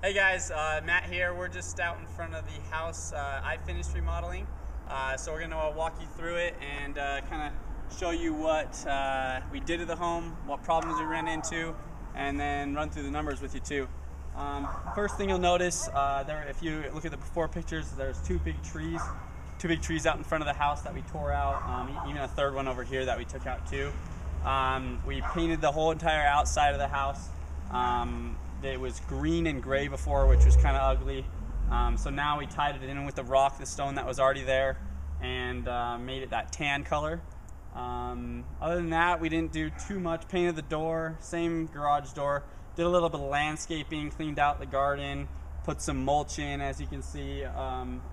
Hey guys, Matt here. We're just out in front of the house I finished remodeling. So we're going to walk you through it and kind of show you what we did to the home, what problems we ran into, and then run through the numbers with you too. First thing you'll notice, if you look at the before pictures, there's two big trees out in front of the house that we tore out, even a third one over here that we took out too. We painted the whole entire outside of the house. It was green and gray before, which was kind of ugly. So now we tied it in with the stone that was already there, and made it that tan color. Other than that, we didn't do too much. Painted the door, same garage door. Did a little bit of landscaping, cleaned out the garden, put some mulch in. As you can see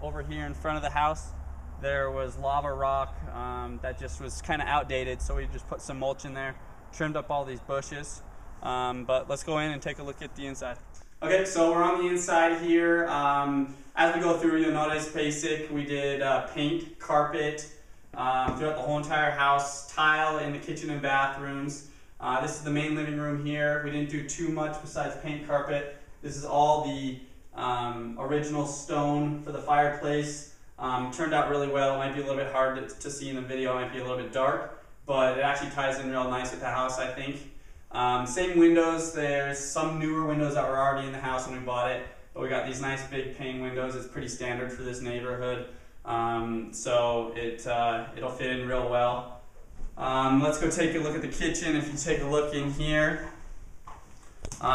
over here in front of the house, there was lava rock that just was kind of outdated, so we just put some mulch in there, trimmed up all these bushes. But let's go in and take a look at the inside. Okay, so we're on the inside here. As we go through, you'll notice basic. We did paint, carpet throughout the whole entire house, tile in the kitchen and bathrooms. This is the main living room here. We didn't do too much besides paint, carpet. This is all the original stone for the fireplace. Turned out really well. It might be a little bit hard to see in the video. It might be a little bit dark, but it actually ties in real nice with the house, I think. Same windows. There's some newer windows that were already in the house when we bought it, but we got these nice big pane windows. It's pretty standard for this neighborhood, so it'll fit in real well. Let's go take a look at the kitchen. If you take a look in here,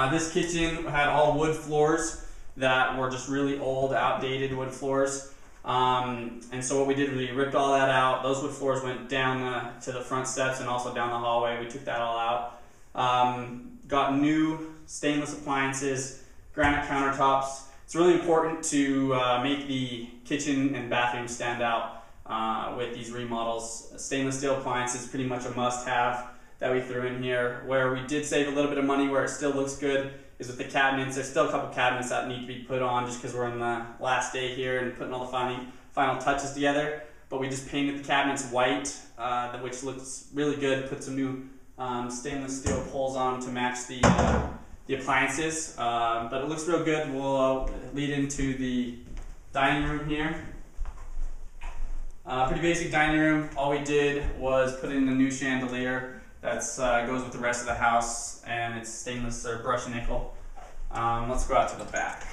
this kitchen had all wood floors that were just really old, outdated wood floors. And so what we did, we ripped all that out. Those wood floors went down to the front steps and also down the hallway. We took that all out. Got new stainless appliances, granite countertops. It's really important to make the kitchen and bathroom stand out with these remodels. Stainless steel appliances, pretty much a must-have that we threw in here. Where we did save a little bit of money, where it still looks good, is with the cabinets. There's still a couple cabinets that need to be put on just because we're in the last day here and putting all the final touches together. But we just painted the cabinets white, which looks really good. Put some new stainless steel poles on to match the appliances, but it looks real good. We'll lead into the dining room here. Pretty basic dining room. All we did was put in a new chandelier that goes with the rest of the house, and it's stainless or brushed nickel. Let's go out to the back.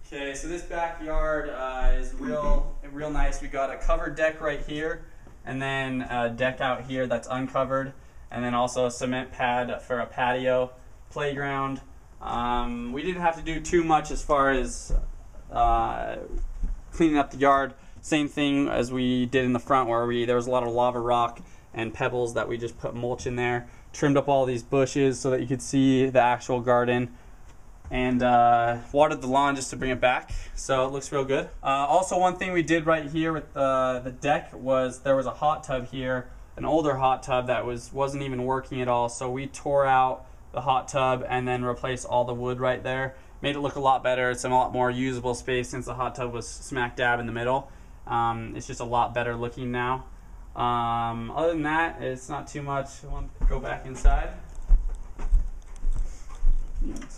Okay, so this backyard is real nice. We got a covered deck right here, and then a deck out here that's uncovered, and then also a cement pad for a patio, playground. We didn't have to do too much as far as cleaning up the yard. Same thing as we did in the front, where there was a lot of lava rock and pebbles that we just put mulch in there. Trimmed up all these bushes so that you could see the actual garden, and watered the lawn just to bring it back, so it looks real good. Also, one thing we did right here with the deck was there was a hot tub here, an older hot tub that wasn't even working at all, so we tore out the hot tub and then replaced all the wood right there. Made it look a lot better. It's a lot more usable space since the hot tub was smack dab in the middle. It's just a lot better looking now. Other than that, it's not too much. I want to go back inside.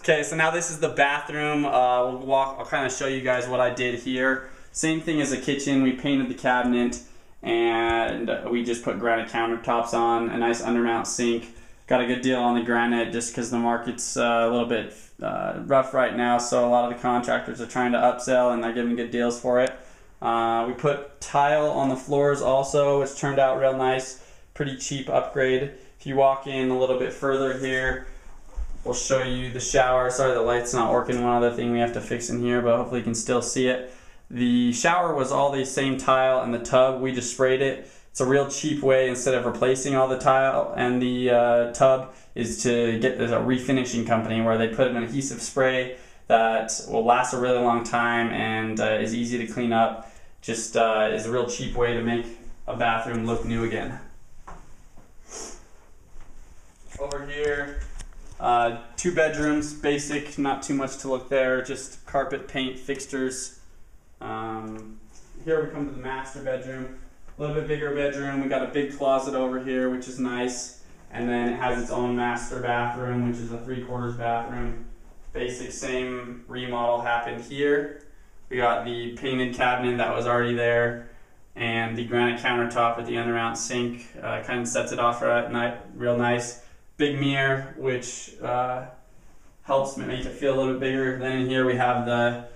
Okay, so now this is the bathroom. I'll kind of show you guys what I did here. Same thing as the kitchen. We painted the cabinet, and we just put granite countertops on, a nice undermount sink. Got a good deal on the granite just because the market's a little bit rough right now, so a lot of the contractors are trying to upsell and they're giving good deals for it. We put tile on the floors also, which turned out real nice. Pretty cheap upgrade. If you walk in a little bit further here, we'll show you the shower. Sorry, the light's not working. One other thing we have to fix in here, but hopefully you can still see it. The shower was all the same tile, and the tub, we just sprayed it. It's a real cheap way, instead of replacing all the tile and the tub, is to get a refinishing company where they put an adhesive spray that will last a really long time and is easy to clean up. Just is a real cheap way to make a bathroom look new again. Over here, 2 bedrooms, basic, not too much to look there, just carpet, paint, fixtures. Here we come to the master bedroom. A little bit bigger bedroom. We got a big closet over here, which is nice. And then it has its own master bathroom, which is a 3/4 bathroom. Basic same remodel happened here. We got the painted cabinet that was already there, and the granite countertop with the undermount sink kind of sets it off real nice. Big mirror, which helps make it feel a little bit bigger. Then in here we have a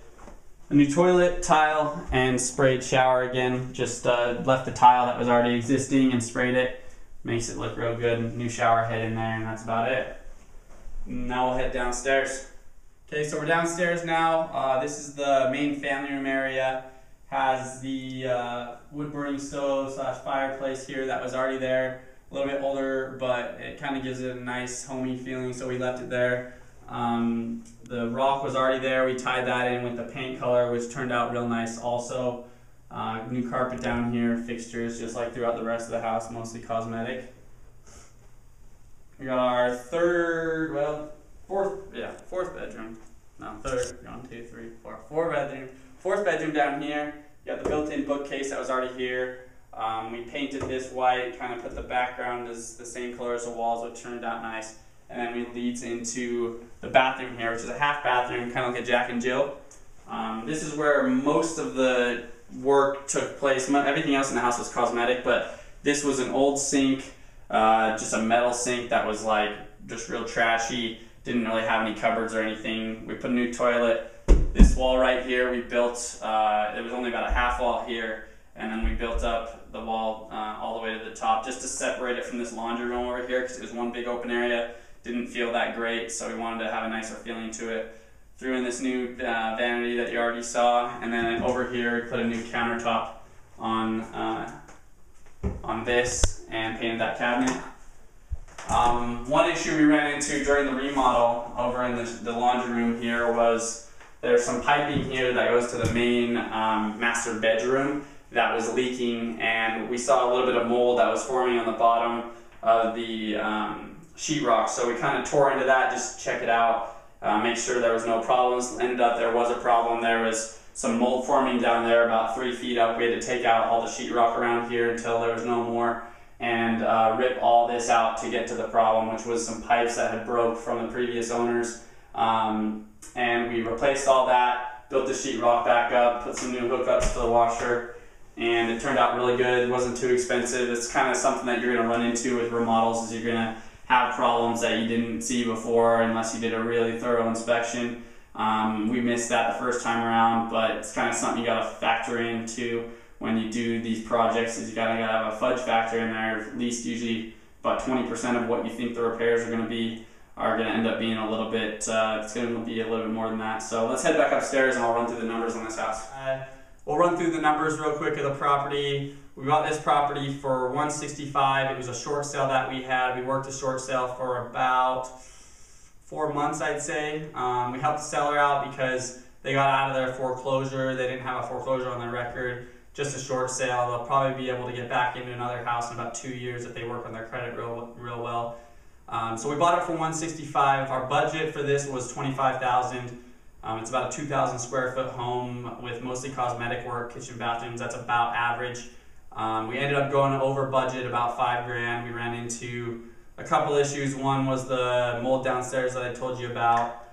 new toilet, tile, and sprayed shower again. Just left the tile that was already existing and sprayed it. Makes it look real good. New shower head in there, and that's about it. Now we'll head downstairs. Okay, so we're downstairs now. This is the main family room area. Has the wood burning stove / fireplace here that was already there. A little bit older, but it kind of gives it a nice homey feeling, so we left it there. The rock was already there. We tied that in with the paint color, which turned out real nice also. New carpet down here, fixtures just like throughout the rest of the house, mostly cosmetic. We got our fourth bedroom. No, third. 1, 2, 3, 4. Fourth bedroom down here. You got the built-in bookcase that was already here. We painted this white, kind of put the background as the same color as the walls, which turned out nice. And then it leads into the bathroom here, which is a half bathroom, kind of like a Jack and Jill. This is where most of the work took place. Everything else in the house was cosmetic, but this was an old sink, just a metal sink that was like just real trashy. Didn't really have any cupboards or anything. We put a new toilet. This wall right here we built, it was only about a half wall here, and then we built up the wall all the way to the top just to separate it from this laundry room over here, because it was one big open area. Didn't feel that great, so we wanted to have a nicer feeling to it. Threw in this new vanity that you already saw, and then over here we put a new countertop on this and painted that cabinet. One issue we ran into during the remodel over in the laundry room here was there's some piping here that goes to the main master bedroom that was leaking, and we saw a little bit of mold that was forming on the bottom of the sheetrock, so we kind of tore into that just to check it out, make sure there was no problems. Ended up there was a problem. There was some mold forming down there about 3 feet up. We had to take out all the sheetrock around here until there was no more, and rip all this out to get to the problem, which was some pipes that had broke from the previous owners. And we replaced all that, built the sheetrock back up, put some new hookups to the washer, and it turned out really good. It wasn't too expensive. It's kind of something that you're going to run into with remodels, is you're going to have problems that you didn't see before unless you did a really thorough inspection. We missed that the first time around, but it's kind of something you got to factor into when you do these projects. Is you gotta have a fudge factor in there. At least usually about 20% of what you think the repairs are gonna end up being a little bit. It's gonna be a little bit more than that. So let's head back upstairs and I'll run through the numbers on this house. We'll run through the numbers real quick of the property. We bought this property for $165. It was a short sale that we had. We worked a short sale for about 4 months, I'd say. We helped the seller out because they got out of their foreclosure. They didn't have a foreclosure on their record. Just a short sale. They'll probably be able to get back into another house in about 2 years if they work on their credit real well. So we bought it for $165. Our budget for this was $25,000. It's about a 2,000 square foot home with mostly cosmetic work, kitchen, bathrooms. That's about average. We ended up going over budget about $5,000. We ran into a couple issues. One was the mold downstairs that I told you about.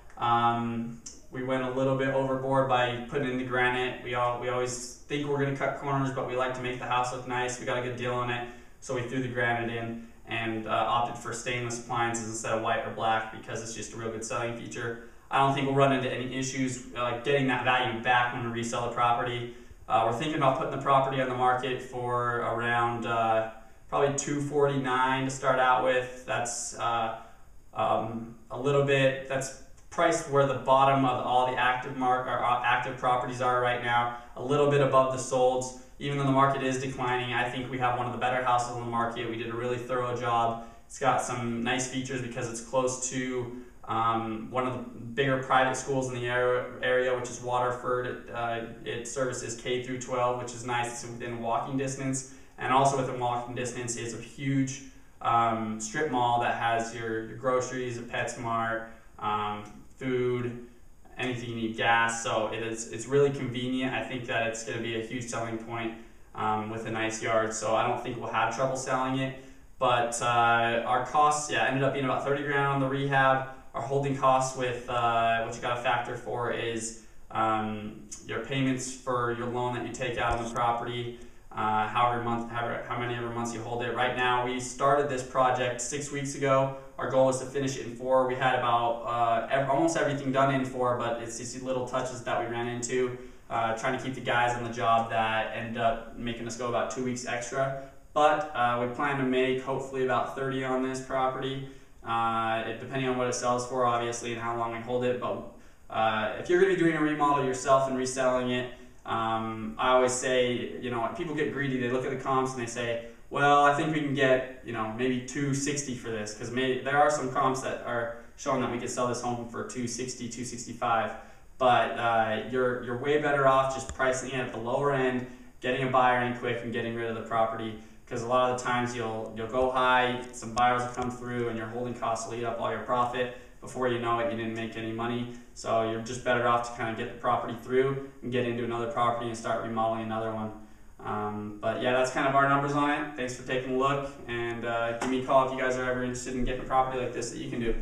We went a little bit overboard by putting in the granite. We always think we're going to cut corners, but we like to make the house look nice. We got a good deal on it, so we threw the granite in and opted for stainless appliances instead of white or black because it's just a real good selling feature. I don't think we'll run into any issues getting that value back when we resell the property. We're thinking about putting the property on the market for around probably $249 to start out with. That's a little bit. That's priced where the bottom of all the active properties are right now, a little bit above the solds. Even though the market is declining, I think we have one of the better houses on the market. We did a really thorough job. It's got some nice features because it's close to one of the bigger private schools in the area, which is Waterford. It services K through 12, which is nice. It's within walking distance, and also within walking distance is a huge strip mall that has your groceries, a PetSmart, food, anything you need, gas. So it's really convenient. I think that it's going to be a huge selling point with a nice yard. So I don't think we'll have trouble selling it. But our costs, yeah, ended up being about 30 grand on the rehab. Our holding costs with what you got to factor for is your payments for your loan that you take out on the property, how many ever months you hold it. Right now, we started this project 6 weeks ago. Our goal was to finish it in 4. We had about almost everything done in 4, but it's these little touches that we ran into, trying to keep the guys on the job that end up making us go about 2 weeks extra. But we plan to make hopefully about 30 on this property, depending on what it sells for, obviously, and how long we hold it. But if you're going to be doing a remodel yourself and reselling it, I always say, people get greedy. They look at the comps and they say, well, I think we can get, maybe 260 for this, because there are some comps that are showing that we could sell this home for 260, 265. But you're way better off just pricing it at the lower end, getting a buyer in quick, and getting rid of the property. Because a lot of the times you'll go high, some buyers will come through, and your holding costs will eat up all your profit. Before you know it, you didn't make any money. So you're just better off to kind of get the property through and get into another property and start remodeling another one. But yeah, that's kind of our numbers on it. Thanks for taking a look, and give me a call if you guys are ever interested in getting a property like this that you can do.